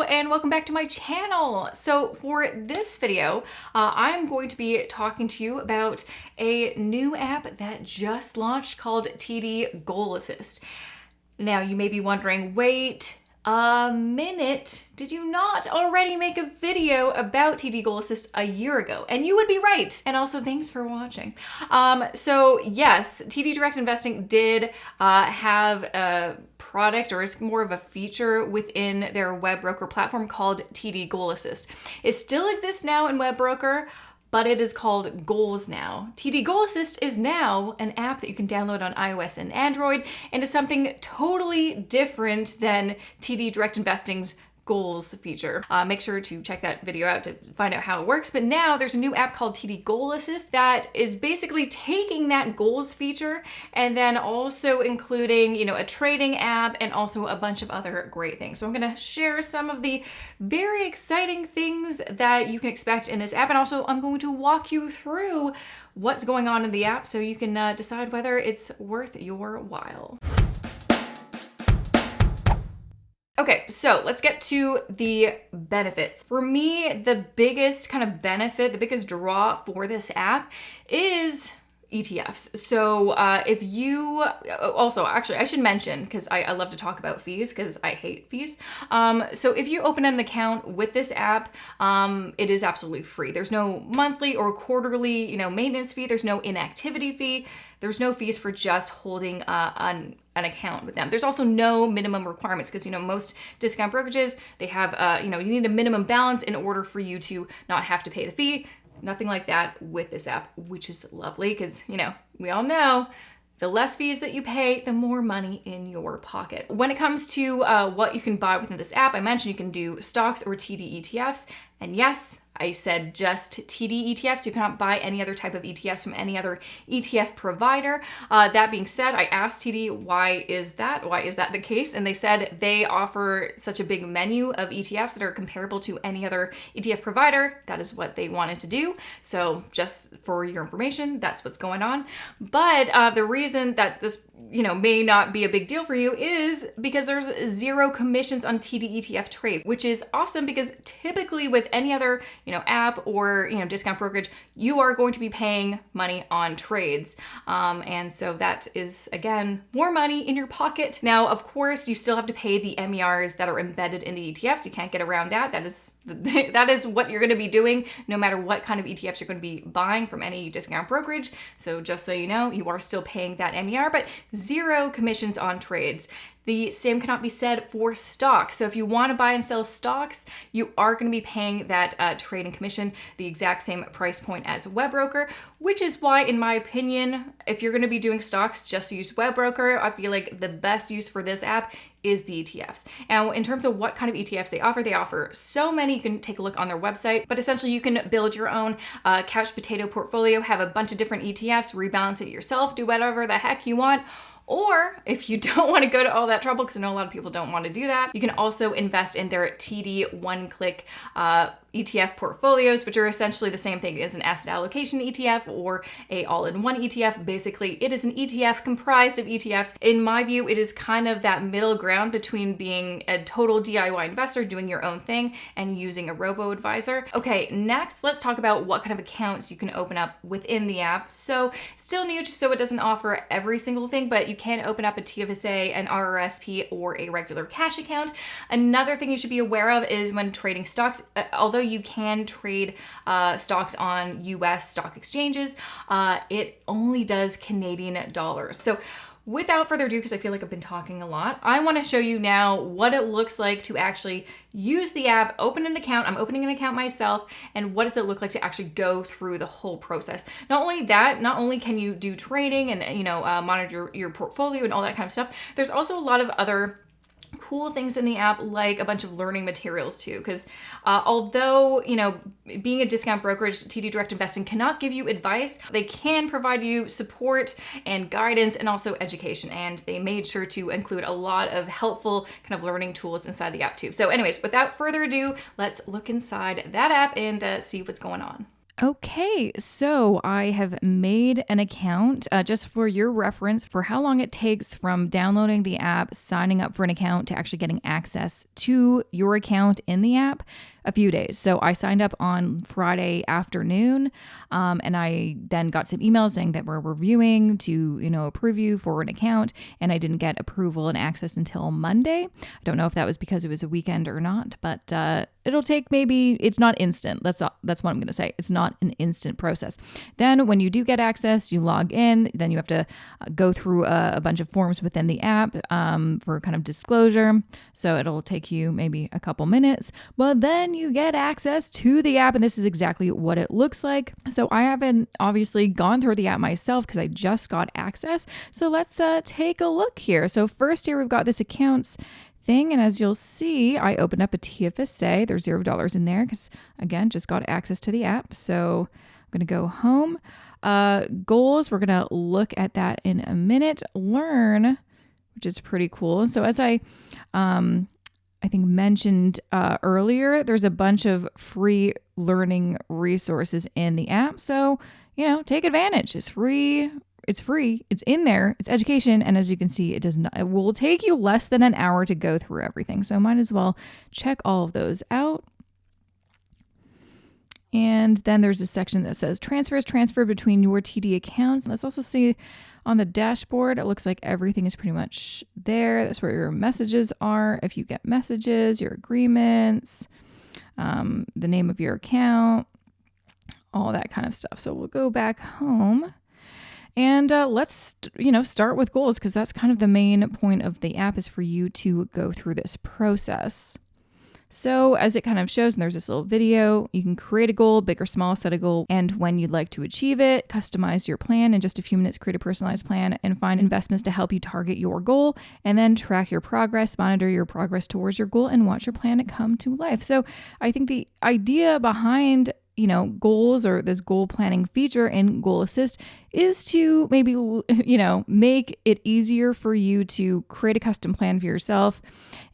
and welcome back to my channel. So for this video, I'm going to be talking to you about a new app that just launched called TD GoalAssist. Now you may be wondering, wait a minute, did you not already make a video about TD GoalAssist a year ago? And you would be right. And also thanks for watching. So yes, TD Direct Investing did have a product, or is more of a feature within their WebBroker platform called TD GoalAssist. It still exists now in WebBroker, but it is called Goals now. TD GoalAssist is now an app that you can download on iOS and Android, and is something totally different than TD Direct Investing's Goals feature. Make sure to check that video out to find out how it works. But now there's a new app called TD GoalAssist that is basically taking that goals feature and then also including, a trading app and also a bunch of other great things. So I'm gonna share some of the very exciting things that you can expect in this app, and also I'm going to walk you through what's going on in the app so you can decide whether it's worth your while. Okay, so let's get to the benefits. For me, the biggest kind of benefit, the biggest draw for this app is ETFs. So if you, also actually I should mention, because I love to talk about fees because I hate fees. So if you open an account with this app, it is absolutely free. There's no monthly or quarterly, maintenance fee. There's no inactivity fee. There's no fees for just holding an account with them. There's also no minimum requirements because, most discount brokerages, they have, you need a minimum balance in order for you to not have to pay the fee. Nothing like that with this app, which is lovely because, we all know the less fees that you pay, the more money in your pocket. When it comes to what you can buy within this app, I mentioned you can do stocks or TD ETFs. And yes, I said just TD ETFs. You cannot buy any other type of ETFs from any other ETF provider. That being said, I asked TD, why is that? Why is that the case? And they said they offer such a big menu of ETFs that are comparable to any other ETF provider. That is what they wanted to do. So just for your information, that's what's going on. But the reason that this may not be a big deal for you is because there's zero commissions on TD ETF trades, which is awesome because typically with any other app or discount brokerage, you are going to be paying money on trades, and so that is again more money in your pocket. Now, of course, you still have to pay the MERs that are embedded in the ETFs. You can't get around that. That is what you're going to be doing no matter what kind of ETFs you're going to be buying from any discount brokerage. So just so you know, you are still paying that MER, but zero commissions on trades. The same cannot be said for stocks. So if you want to buy and sell stocks, you are going to be paying that trading commission, the exact same price point as WebBroker, which is why, in my opinion, if you're going to be doing stocks, just use WebBroker. I feel like the best use for this app is the ETFs. Now, in terms of what kind of ETFs they offer so many. You can take a look on their website, but essentially you can build your own couch potato portfolio, have a bunch of different ETFs, rebalance it yourself, do whatever the heck you want. Or if you don't want to go to all that trouble, because I know a lot of people don't want to do that, you can also invest in their TD one-click ETF portfolios, which are essentially the same thing as an asset allocation ETF or a all-in-one ETF. Basically, it is an ETF comprised of ETFs. In my view, it is kind of that middle ground between being a total DIY investor, doing your own thing, and using a robo-advisor. Okay, next, let's talk about what kind of accounts you can open up within the app. So still new, just so it doesn't offer every single thing, but you can open up a TFSA, an RRSP, or a regular cash account. Another thing you should be aware of is when trading stocks, although you can trade stocks on US stock exchanges, it only does Canadian dollars. So without further ado, because I feel like I've been talking a lot, I want to show you now what it looks like to actually use the app, open an account. I'm opening an account myself, and what does it look like to actually go through the whole process. Not only that, not only can you do trading and monitor your portfolio and all that kind of stuff, there's also a lot of other cool things in the app, like a bunch of learning materials too, because although being a discount brokerage, TD Direct Investing cannot give you advice, they can provide you support and guidance and also education, and they made sure to include a lot of helpful kind of learning tools inside the app too. So anyways, without further ado, let's look inside that app and see what's going on. Okay, so I have made an account just for your reference for how long it takes from downloading the app, signing up for an account to actually getting access to your account in the app. A few days. So I signed up on Friday afternoon, and I then got some emails saying that we're reviewing to, approve you for an account, and I didn't get approval and access until Monday. I don't know if that was because it was a weekend or not, but it'll take it's not instant. That's what I'm going to say. It's not an instant process. Then when you do get access, you log in, then you have to go through a bunch of forms within the app for kind of disclosure. So it'll take you maybe a couple minutes, but then you get access to the app, and this is exactly what it looks like. So I haven't obviously gone through the app myself because I just got access. So let's take a look here. So first here we've got this accounts thing, and as you'll see, I opened up a TFSA. There's $0 in there because, again, just got access to the app. So I'm going to go home. Goals, we're going to look at that in a minute. Learn, which is pretty cool. So as I think mentioned earlier, there's a bunch of free learning resources in the app. So, take advantage. It's free. It's in there. It's education. And as you can see, it will take you less than an hour to go through everything. So might as well check all of those out. And then there's a section that says transfers transfer between your TD accounts. Let's also see on the dashboard, it looks like everything is pretty much there. That's where your messages are. If you get messages, your agreements, the name of your account, all that kind of stuff. So we'll go back home and let's, start with goals, because that's kind of the main point of the app, is for you to go through this process. So as it kind of shows, and there's this little video, you can create a goal, big or small, set a goal, and when you'd like to achieve it, customize your plan in just a few minutes, create a personalized plan, and find investments to help you target your goal, and then track your progress, monitor your progress towards your goal, and watch your plan come to life. So I think the idea behind goals, or this goal planning feature in GoalAssist, is to maybe, make it easier for you to create a custom plan for yourself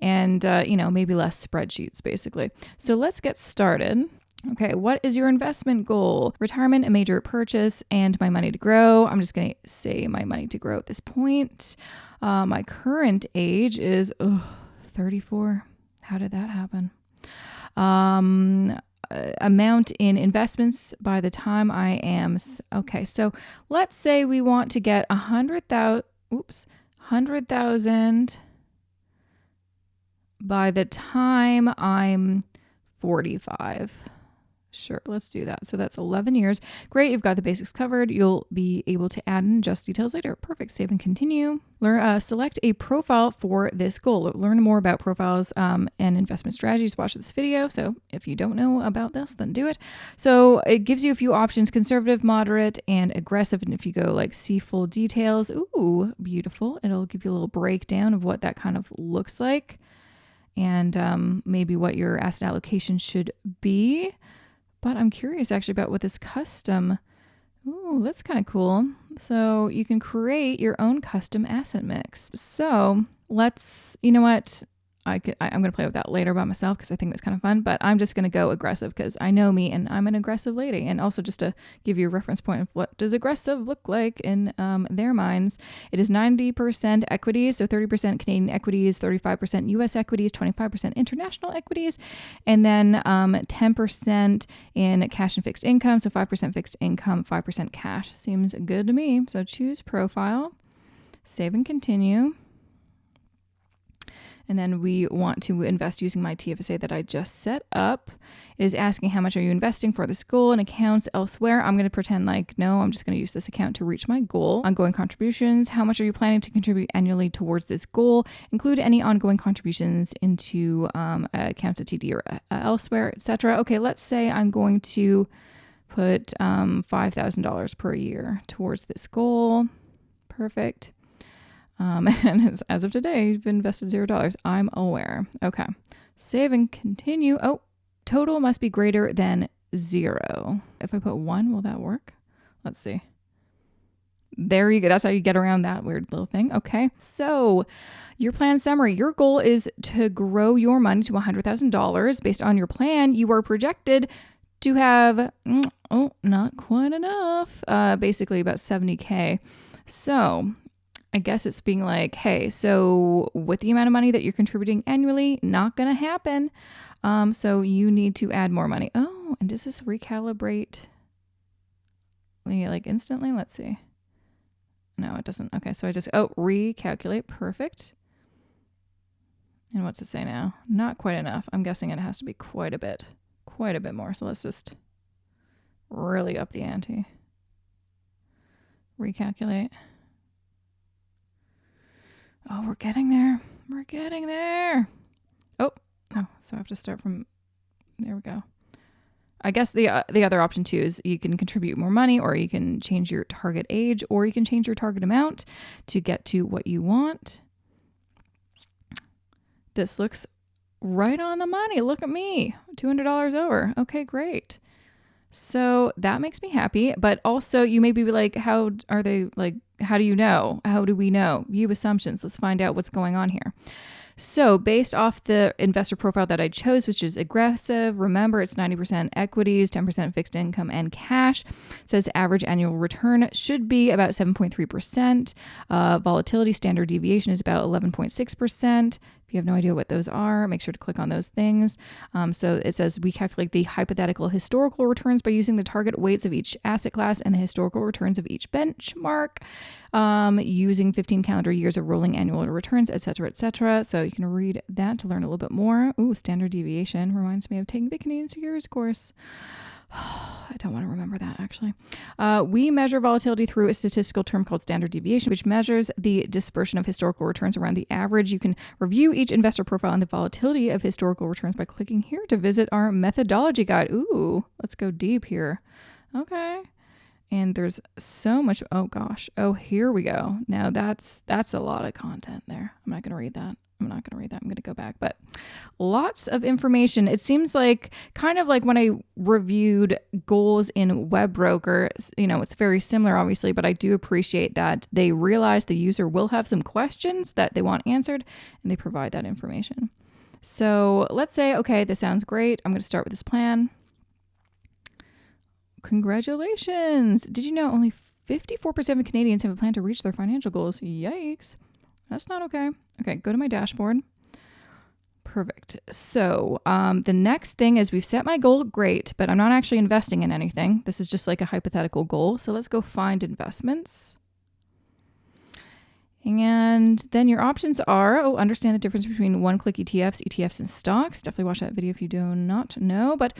and, maybe less spreadsheets, basically. So let's get started. Okay, what is your investment goal? Retirement, a major purchase, and my money to grow. I'm just going to say my money to grow at this point. My current age is 34. How did that happen? Amount in investments by the time I am, okay, so let's say we want to get 100,000 by the time I'm 45. Sure, let's do that. So that's 11 years. Great, you've got the basics covered. You'll be able to add in just details later. Perfect, save and continue. Select a profile for this goal. Learn more about profiles and investment strategies. Watch this video. So if you don't know about this, then do it. So it gives you a few options: conservative, moderate, and aggressive. And if you go see full details, ooh, beautiful. It'll give you a little breakdown of what that kind of looks like, and maybe what your asset allocation should be. But I'm curious actually about what this custom, ooh, that's kind of cool. So you can create your own custom asset mix. So let's, you know what? I'm going to play with that later by myself because I think that's kind of fun, but I'm just going to go aggressive because I know me and I'm an aggressive lady. And also just to give you a reference point of what does aggressive look like in their minds, it is 90% equities, so 30% Canadian equities, 35% US equities, 25% international equities, and then 10% in cash and fixed income, so 5% fixed income, 5% cash. Seems good to me. So choose profile, save and continue. And then we want to invest using my TFSA that I just set up. It is asking how much are you investing for this goal and accounts elsewhere. I'm going to pretend no, I'm just going to use this account to reach my goal. Ongoing contributions. How much are you planning to contribute annually towards this goal? Include any ongoing contributions into accounts at TD or elsewhere, etc. Okay, let's say I'm going to put $5,000 per year towards this goal. Perfect. And as of today, you've invested $0. I'm aware. Okay. Save and continue. Oh, total must be greater than 0. If I put 1, will that work? Let's see. There you go. That's how you get around that weird little thing. Okay. So your plan summary, your goal is to grow your money to $100,000. Based on your plan, you are projected to have, not quite enough, basically about 70K. So I guess it's being like, hey, so with the amount of money that you're contributing annually, not going to happen. So you need to add more money. Oh, and does this recalibrate like instantly? Let's see. No, it doesn't. Okay, so I just, recalculate. Perfect. And what's it say now? Not quite enough. I'm guessing it has to be quite a bit more. So let's just really up the ante. Recalculate. Oh, we're getting there. We're getting there. Oh, so I have to start from, there we go. I guess the other option too is you can contribute more money, or you can change your target age, or you can change your target amount to get to what you want. This looks right on the money. Look at me, $200 over. Okay, great. So that makes me happy. But also you may be like, how do you know? How do we know? View assumptions. Let's find out what's going on here. So based off the investor profile that I chose, which is aggressive, remember it's 90% equities, 10% fixed income and cash. It says average annual return should be about 7.3%. Volatility standard deviation is about 11.6%. If you have no idea what those are, make sure to click on those things. So it says we calculate the hypothetical historical returns by using the target weights of each asset class and the historical returns of each benchmark, using 15 calendar years of rolling annual returns, et cetera, et cetera. So you can read that to learn a little bit more. Ooh, standard deviation reminds me of taking the Canadian Securities course. I don't want to remember that, actually. We measure volatility through a statistical term called standard deviation, which measures the dispersion of historical returns around the average. You can review each investor profile and the volatility of historical returns by clicking here to visit our methodology guide. Ooh, let's go deep here. Okay. And there's so much. Oh, gosh. Oh, here we go. Now that's a lot of content there. I'm not going to read that. I'm going to go back, but lots of information. It seems like kind of like when I reviewed goals in WebBroker, it's very similar, obviously, but I do appreciate that they realize the user will have some questions that they want answered, and they provide that information. So let's say, okay, this sounds great. I'm going to start with this plan. Congratulations. Did you know only 54% of Canadians have a plan to reach their financial goals? Yikes. That's not okay. Okay, go to my dashboard. Perfect. So the next thing is we've set my goal. Great, but I'm not actually investing in anything. This is just like a hypothetical goal. So let's go find investments. And then your options are, understand the difference between one-click ETFs and stocks. Definitely watch that video if you do not know. But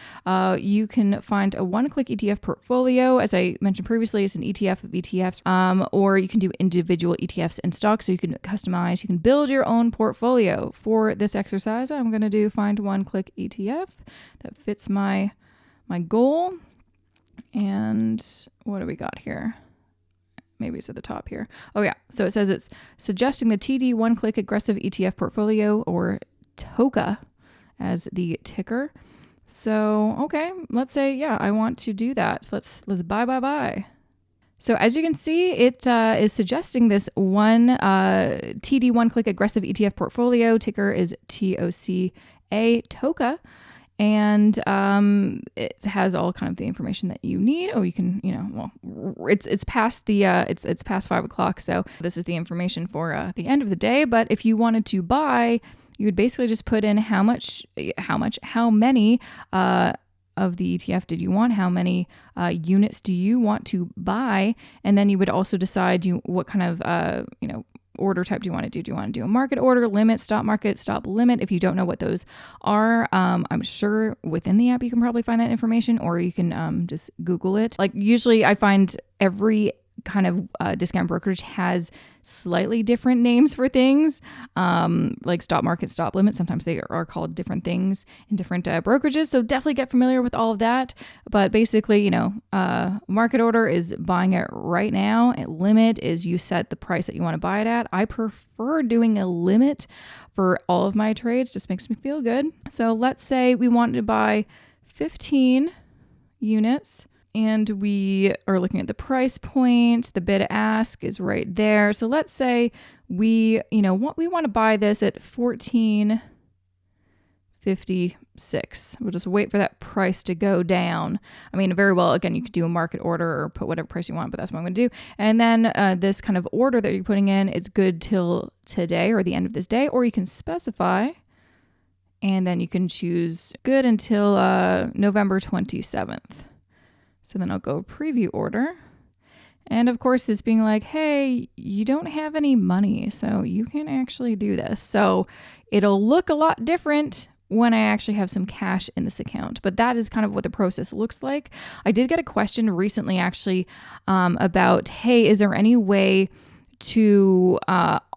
you can find a one-click ETF portfolio. As I mentioned previously, it's an ETF of ETFs. Or you can do individual ETFs and stocks. So you can customize. You can build your own portfolio. For this exercise, I'm going to do find one-click ETF that fits my goal. And what do we got here? Maybe it's at the top here. Oh yeah. So it says it's suggesting the TD one-click aggressive ETF portfolio, or TOCA as the ticker. So, okay, let's say, yeah, I want to do that. So let's buy. So as you can see, it is suggesting this one TD one-click aggressive ETF portfolio. Ticker is TOCA. And it has all kind of the information that you need. Oh, you can, it's past the it's past 5 o'clock, so this is the information for the end of the day. But if you wanted to buy, you would basically just put in how many of the ETF did you want, how many units do you want to buy, and then you would also decide what kind of order type do you want to do? Do you want to do a market order, limit, stop market, stop limit? If you don't know what those are, I'm sure within the app you can probably find that information, or you can just Google it. Like usually I find every kind of discount brokerage has slightly different names for things, like stop market, stop limit. Sometimes they are called different things in different brokerages. So definitely get familiar with all of that. But basically, market order is buying it right now. And limit is you set the price that you want to buy it at. I prefer doing a limit for all of my trades. Just makes me feel good. So let's say we wanted to buy 15 units. And we are looking at the price point. The bid ask is right there. So let's say we want to buy this at $14.50. 56. We'll just wait for that price to go down. I mean, very well, again, you could do a market order or put whatever price you want, but that's what I'm going to do. And then this kind of order that you're putting in, it's good till today or the end of this day, or you can specify, and then you can choose good until November 27th. So then I'll go preview order. And of course, it's being like, hey, you don't have any money, so you can actually do this. So it'll look a lot different when I actually have some cash in this account. But that is kind of what the process looks like. I did get a question recently, actually, about, hey, is there any way to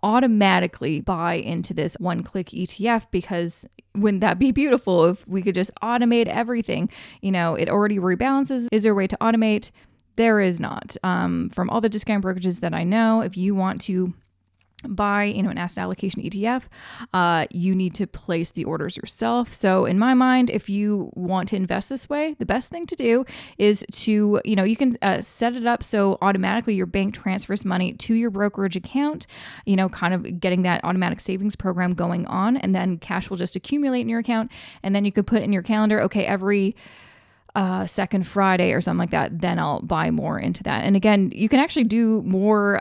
automatically buy into this one-click ETF? Because wouldn't that be beautiful if we could just automate everything? You know, it already rebalances. Is there a way to automate? There is not. From all the discount brokerages that I know, if you want to buy, an asset allocation ETF, you need to place the orders yourself. So in my mind, if you want to invest this way, the best thing to do is to, you can set it up so automatically your bank transfers money to your brokerage account, kind of getting that automatic savings program going on, and then cash will just accumulate in your account. And then you could put in your calendar, okay, every second Friday or something like that, then I'll buy more into that. And again, you can actually do more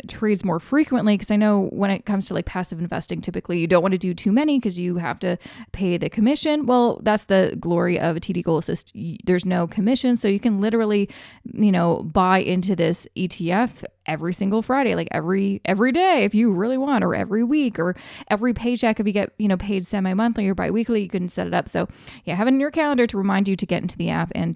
trades more frequently, because I know when it comes to like passive investing, typically you don't want to do too many because you have to pay the commission. Well, that's the glory of a TD GoalAssist. There's no commission, so you can literally, buy into this ETF every single Friday, like every day if you really want, or every week, or every paycheck if you get, paid semi-monthly or bi-weekly, you can set it up. So yeah, have it in your calendar to remind you to get into the app and,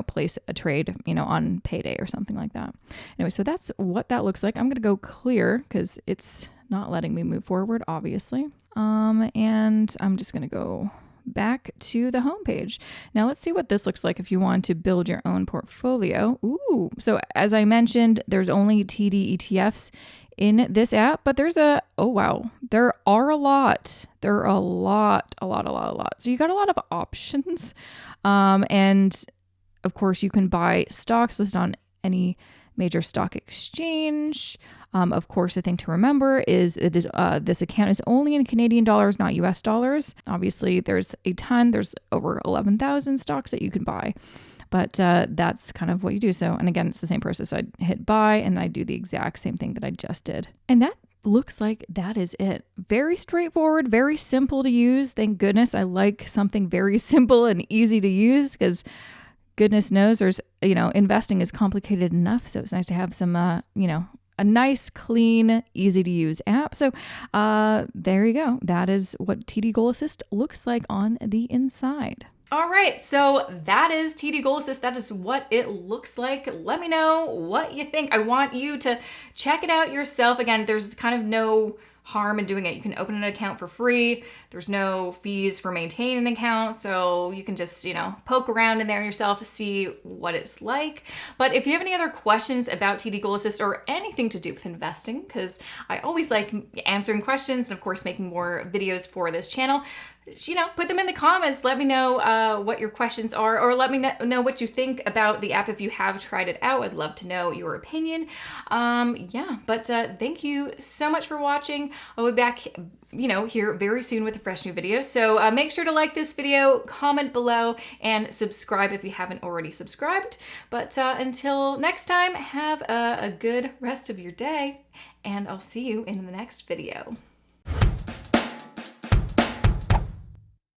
place a trade, on payday or something like that. Anyway, so that's what that looks like. I'm going to go clear because it's not letting me move forward, obviously. And I'm just going to go back to the homepage. Now let's see what this looks like if you want to build your own portfolio. Ooh, so as I mentioned, there's only TD ETFs in this app, but there are a lot. There are a lot. So you got a lot of options. And of course you can buy stocks listed on any major stock exchange. Of course, the thing to remember is this account is only in Canadian dollars, not US dollars. Obviously, there's over 11,000 stocks that you can buy, but that's kind of what you do. So, and again, it's the same process. I hit buy and I do the exact same thing that I just did. And that looks like that is it. Very straightforward, very simple to use. Thank goodness I like something very simple and easy to use, because goodness knows there's, investing is complicated enough. So it's nice to have some, a nice, clean, easy to use app. So there you go. That is what TD GoalAssist looks like on the inside. All right, so that is TD GoalAssist. That is what it looks like. Let me know what you think. I want you to check it out yourself. Again, there's kind of no harm in doing it. You can open an account for free. There's no fees for maintaining an account, so you can just, poke around in there yourself, see what it's like. But if you have any other questions about TD GoalAssist or anything to do with investing, because I always like answering questions and of course making more videos for this channel, put them in the comments. Let me know what your questions are, or let me know what you think about the app if you have tried it out. I'd love to know your opinion. But thank you so much for watching. I'll be back, here very soon with a fresh new video. So make sure to like this video, comment below, and subscribe if you haven't already subscribed. But until next time, have a good rest of your day, and I'll see you in the next video.